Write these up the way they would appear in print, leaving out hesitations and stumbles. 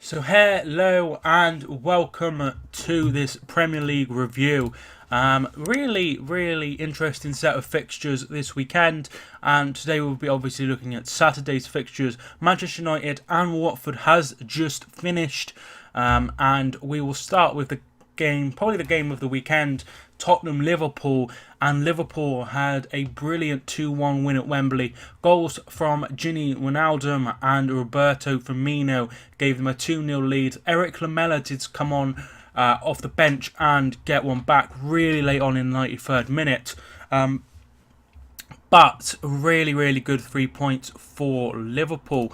So hello and welcome to this Premier League review. Really interesting set of fixtures this weekend, and today we'll be obviously looking at Saturday's fixtures. Manchester United and Watford has just finished, and we will start with the game, probably the game of the weekend, Tottenham-Liverpool, and Liverpool had a brilliant 2-1 win at Wembley. Goals from Gini Wijnaldum and Roberto Firmino gave them a 2-0 lead. Eric Lamela did come on off the bench and get one back really late on in the 93rd minute. But really good 3 points for Liverpool.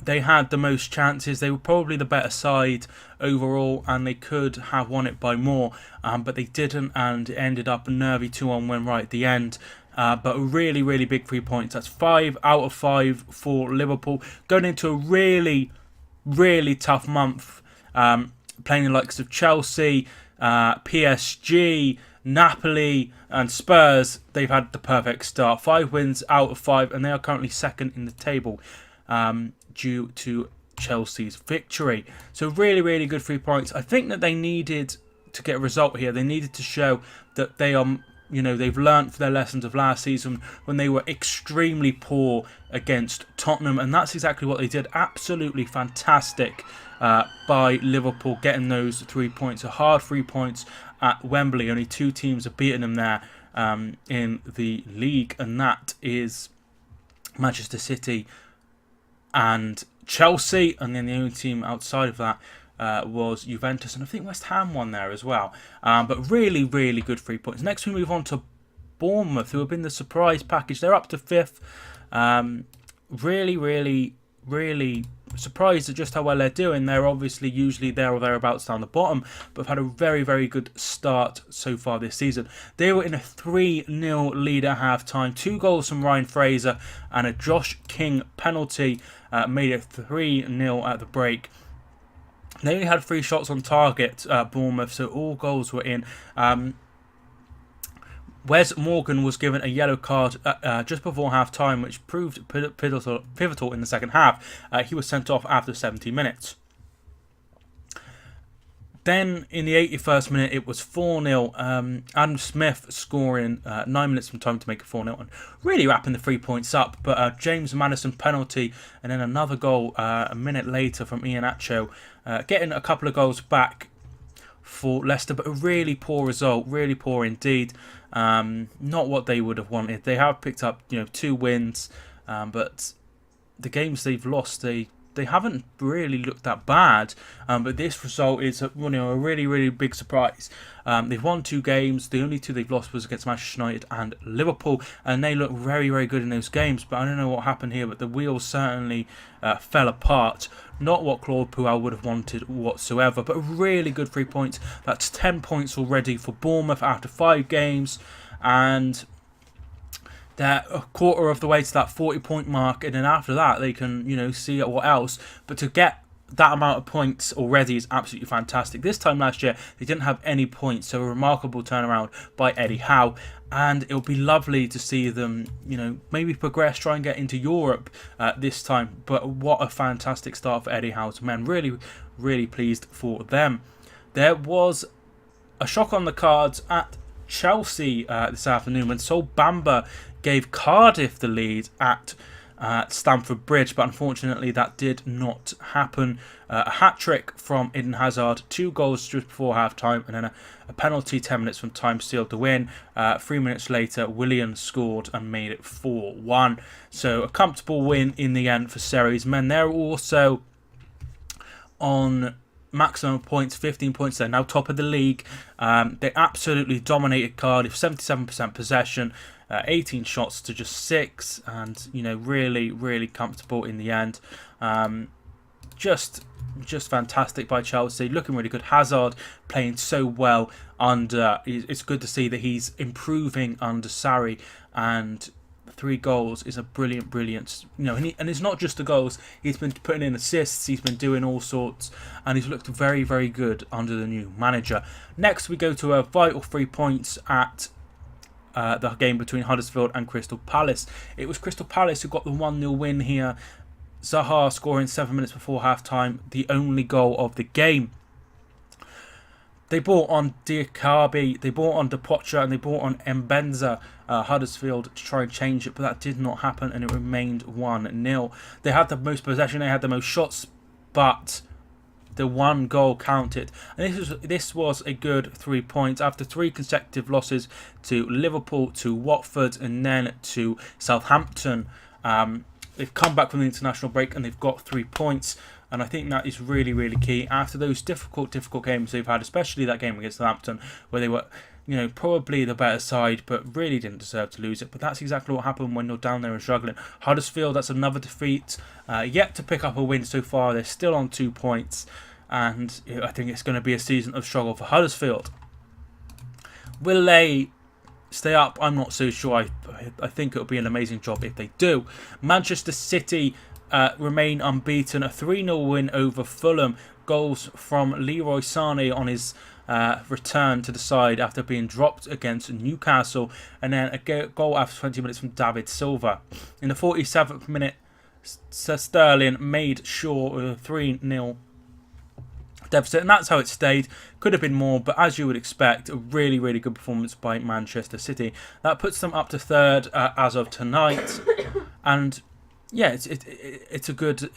They had the most chances. They were probably the better side overall, and they could have won it by more, but they didn't, and it ended up a nervy 2-1 win right at the end. But really big 3 points. That's 5 out of 5 for Liverpool, going into a really tough month, playing the likes of Chelsea, PSG, Napoli and Spurs. They've had the perfect start. 5 wins out of 5, and they are currently second in the table, due to Chelsea's victory. So really good 3 points. I think that they needed to get a result here. They needed to show that they are, they've learnt from their lessons of last season when they were extremely poor against Tottenham, and that's exactly what they did. Absolutely fantastic by Liverpool, getting those 3 points, a hard 3 points at Wembley. Only 2 teams have beaten them there in the league, and that is Manchester City and Chelsea, and then the only team outside of that was Juventus, and I think West Ham won there as well. But really good 3 points. Next we move on to Bournemouth, who have been the surprise package. They're up to 5th. Really surprised at just how well they're doing. They're obviously usually there or thereabouts down the bottom, but have had a very good start so far this season. They were in a 3-0 lead at half-time. 2 goals from Ryan Fraser and a Josh King penalty made it 3-0 at the break. They only had 3 shots on target, Bournemouth, so all goals were in. Wes Morgan was given a yellow card just before half-time, which proved pivotal in the second half. He was sent off after 70 minutes. Then, in the 81st minute, it was 4-0. Adam Smith scoring 9 minutes from time to make it 4-0, and really wrapping the 3 points up. But James Maddison penalty, and then another goal a minute later from Iheanacho, getting a couple of goals back for Leicester, but a really poor result, really poor indeed. Not what they would have wanted. They have picked up, 2 wins, but the games they've lost, they haven't really looked that bad. But this result is a really big surprise. They've won 2 games. The only 2 they've lost was against Manchester United and Liverpool, and they look very good in those games. But I don't know what happened here, but the wheels certainly fell apart. Not what Claude Puel would have wanted whatsoever, but a really good 3 points. That's 10 points already for Bournemouth after 5 games, and they're a quarter of the way to that 40-point mark, and then after that they can, see what else. But to get that amount of points already is absolutely fantastic. This time last year they didn't have any points, so a remarkable turnaround by Eddie Howe. And it'll be lovely to see them, maybe progress, try and get into Europe this time. But what a fantastic start for Eddie Howe's men. Really pleased for them. There was a shock on the cards at Chelsea this afternoon when Sol Bamba gave Cardiff the lead at Stamford Bridge, but unfortunately that did not happen. A hat-trick from Eden Hazard, 2 goals just before half-time, and then a penalty 10 minutes from time sealed the win. 3 minutes later, Willian scored and made it 4-1. So a comfortable win in the end for Sarri's men. They're also on maximum points, 15 points. They're now top of the league. They absolutely dominated Cardiff, 77% possession, 18 shots to just 6, and really comfortable in the end. Just fantastic by Chelsea, looking really good. Hazard playing so well under. It's good to see that he's improving under Sarri, and 3 goals is a brilliant. And it's not just the goals. He's been putting in assists. He's been doing all sorts, and he's looked very good under the new manager. Next, we go to a vital 3 points at the game between Huddersfield and Crystal Palace. It was Crystal Palace who got the 1-0 win here Zaha scoring 7 minutes before half-time, the only goal of the game. They brought on Diakabi, they brought on Depocha, and they brought on Mbenza, Huddersfield, to try and change it, but that did not happen, and it remained 1-0. They had the most possession, they had the most shots, but the one goal counted. And this was a good 3 points after 3 consecutive losses to Liverpool, to Watford, and then to Southampton. They've come back from the international break and they've got 3 points. And I think that is really, really key. After those difficult games they've had, especially that game against Southampton, where they were, probably the better side, but really didn't deserve to lose it. But that's exactly what happened when you're down there and struggling. Huddersfield, that's another defeat. Yet to pick up a win so far. They're still on 2 points. And I think it's going to be a season of struggle for Huddersfield. Will they stay up? I'm not so sure. I think it'll be an amazing job if they do. Manchester City remain unbeaten. A 3-0 win over Fulham. Goals from Leroy Sané on his return to the side after being dropped against Newcastle. And then a goal after 20 minutes from David Silva. In the 47th minute, Sterling made sure a 3-0 deficit, and that's how it stayed. Could have been more, but as you would expect, a really, really good performance by Manchester City. That puts them up to 3rd as of tonight, and yeah, it's a good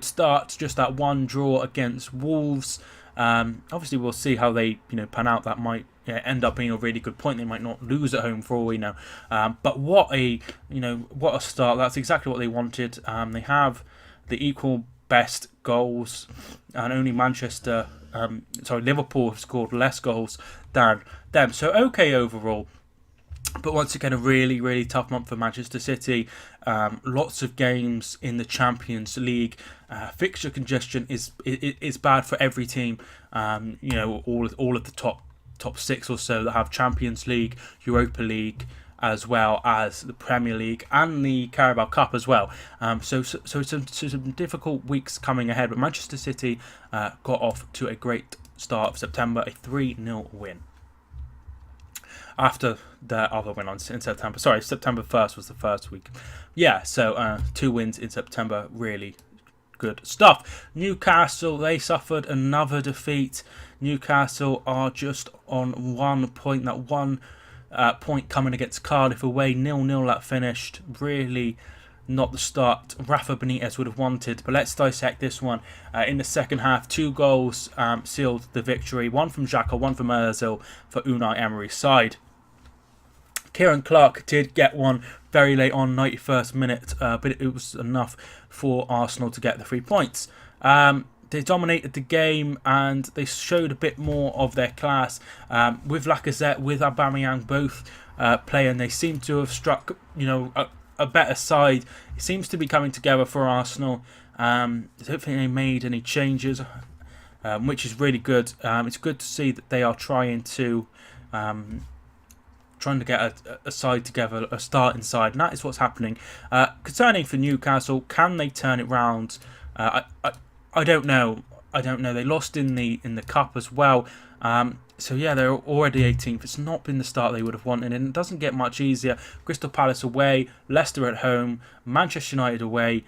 start. Just that one draw against Wolves. Obviously, we'll see how they pan out. That might end up being a really good point. They might not lose at home for all we know. But what a start. That's exactly what they wanted. They have the equal best goals, and only Liverpool have scored less goals than them. So okay overall. But once again, a really, really tough month for Manchester City. Lots of games in the Champions League. Fixture congestion is bad for every team. All of the top 6 or so that have Champions League, Europa League, as well as the Premier League and the Carabao Cup as well. So some difficult weeks coming ahead. But Manchester City got off to a great start of September, a 3-0 win. After their other win in September. Sorry, September 1st was the first week. Yeah, so 2 wins in September. Really good stuff. Newcastle, they suffered another defeat. Newcastle are just on 1 point. That one point coming against Cardiff away, 0-0 that finished. Really not the start Rafa Benitez would have wanted. But let's dissect this one. In the second half, 2 goals sealed the victory. One from Xhaka, one from Ozil for Unai Emery's side. Kieran Clark did get one very late on, 91st minute, but it was enough for Arsenal to get the 3 points. They dominated the game and they showed a bit more of their class. With Lacazette, with Aubameyang both playing, they seem to have struck, a better side. It seems to be coming together for Arsenal. I don't think they made any changes, which is really good. It's good to see that they are trying to get a side together, a starting side, and that is what's happening. Concerning for Newcastle, can they turn it round? I don't know. They lost in the cup as well. So yeah, they're already 18th. It's not been the start they would have wanted, and it doesn't get much easier. Crystal Palace away, Leicester at home, Manchester United away,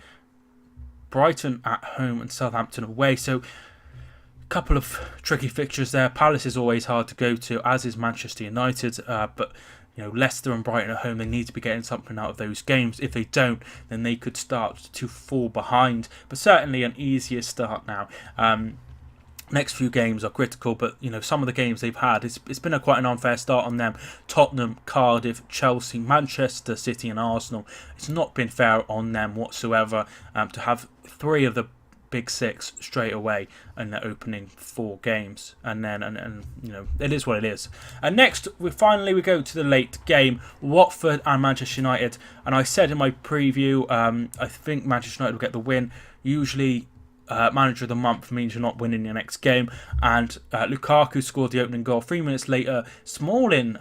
Brighton at home, and Southampton away. So a couple of tricky fixtures there. Palace is always hard to go to, as is Manchester United. But Leicester and Brighton at home, they need to be getting something out of those games. If they don't, then they could start to fall behind. But certainly an easier start now. Next few games are critical, but some of the games they've had, it's been quite an unfair start on them. Tottenham, Cardiff, Chelsea, Manchester City and Arsenal. It's not been fair on them whatsoever to have 3 of the Big 6 straight away in the opening 4 games, and then it is what it is. And next we go to the late game, Watford and Manchester United. And I said in my preview, I think Manchester United will get the win. Usually manager of the month means you're not winning your next game, and Lukaku scored the opening goal. 3 minutes later, Smalling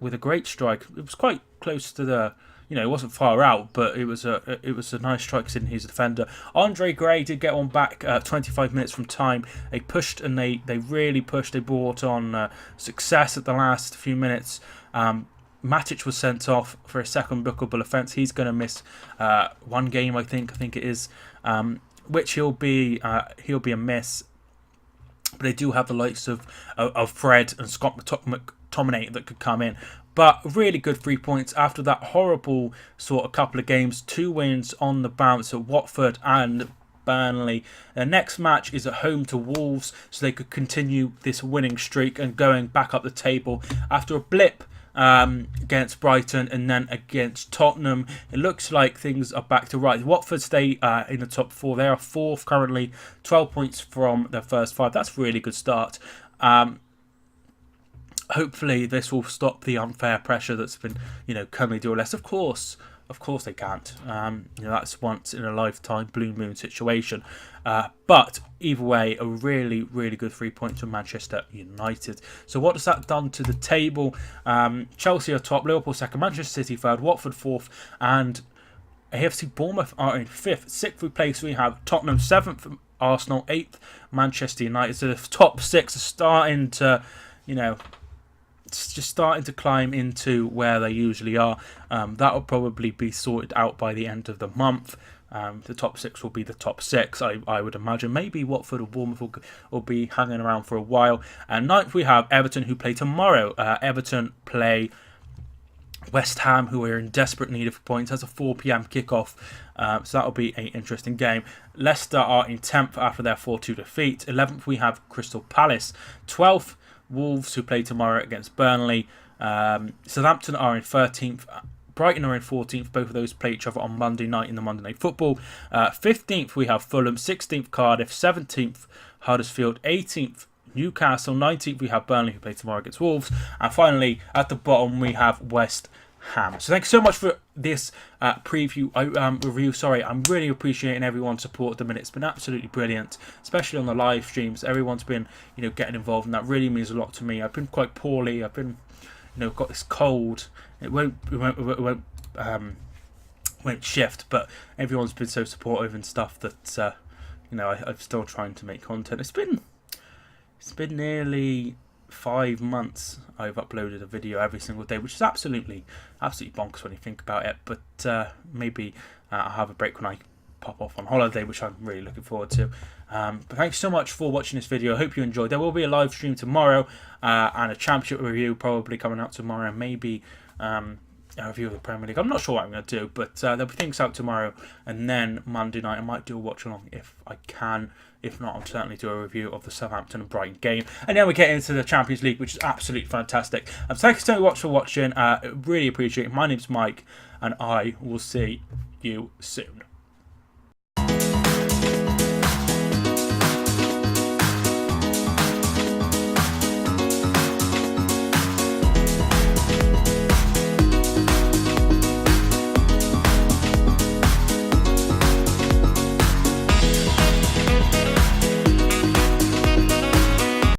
with a great strike. It was quite close to the, it wasn't far out, but it was a nice strike considering he's a defender. Andre Gray did get one back 25 minutes from time. They pushed and they really pushed. They brought on success at the last few minutes. Matic was sent off for a second bookable offence. He's going to miss one game, I think it is, which he'll be a miss. But they do have the likes of Fred and Scott McTominay that could come in. But really good 3 points after that horrible sort of couple of games. 2 wins on the bounce at Watford and Burnley. Their next match is at home to Wolves, so they could continue this winning streak and going back up the table after a blip against Brighton and then against Tottenham. It looks like things are back to right. Watford stay in the top 4. They are 4th currently, 12 points from their first 5. That's a really good start. Hopefully this will stop the unfair pressure that's been, can they do less? Of course they can't. That's once in a lifetime blue moon situation. But either way, a really, really good 3 points from Manchester United. So what has that done to the table? Chelsea are top, Liverpool second, Manchester City third, Watford fourth, and AFC Bournemouth are in fifth. 6th place we have Tottenham, 7th Arsenal, 8th Manchester United. So the top 6 are starting to, it's just starting to climb into where they usually are. That will probably be sorted out by the end of the month. The top 6 will be the top 6, I would imagine. Maybe Watford or Bournemouth will be hanging around for a while. And 9th we have Everton, who play tomorrow. Everton play West Ham, who are in desperate need of points. That's a 4 p.m. kickoff, so that'll be an interesting game. Leicester are in 10th after their 4-2 defeat. 11th we have Crystal Palace. 12th Wolves, who play tomorrow against Burnley. Southampton are in 13th. Brighton are in 14th. Both of those play each other on Monday night in the Monday Night Football. 15th we have Fulham. 16th Cardiff. 17th Huddersfield. 18th Newcastle. 19th we have Burnley, who play tomorrow against Wolves. And finally, at the bottom, we have West Ham. So thanks so much for this review. I'm really appreciating everyone's support at the minute. It's been absolutely brilliant, especially on the live streams. Everyone's been, getting involved, and that really means a lot to me. I've been quite poorly. I've been, got this cold. It won't shift, but everyone's been so supportive and stuff that I'm still trying to make content. It's been nearly 5 months I've uploaded a video every single day, which is absolutely bonkers when you think about it. But maybe I'll have a break when I pop off on holiday, which I'm really looking forward to. But thanks so much for watching this video. I hope you enjoyed. There will be a live stream tomorrow and a championship review probably coming out tomorrow. Maybe a review of the Premier League. I'm not sure what I'm going to do, but there'll be things out tomorrow, and then Monday night I might do a watch along if I can. If not, I'll certainly do a review of the Southampton and Brighton game, and then we get into the Champions League, which is absolutely fantastic. Thanks so much for watching. Really appreciate it. My name's Mike, and I will see you soon.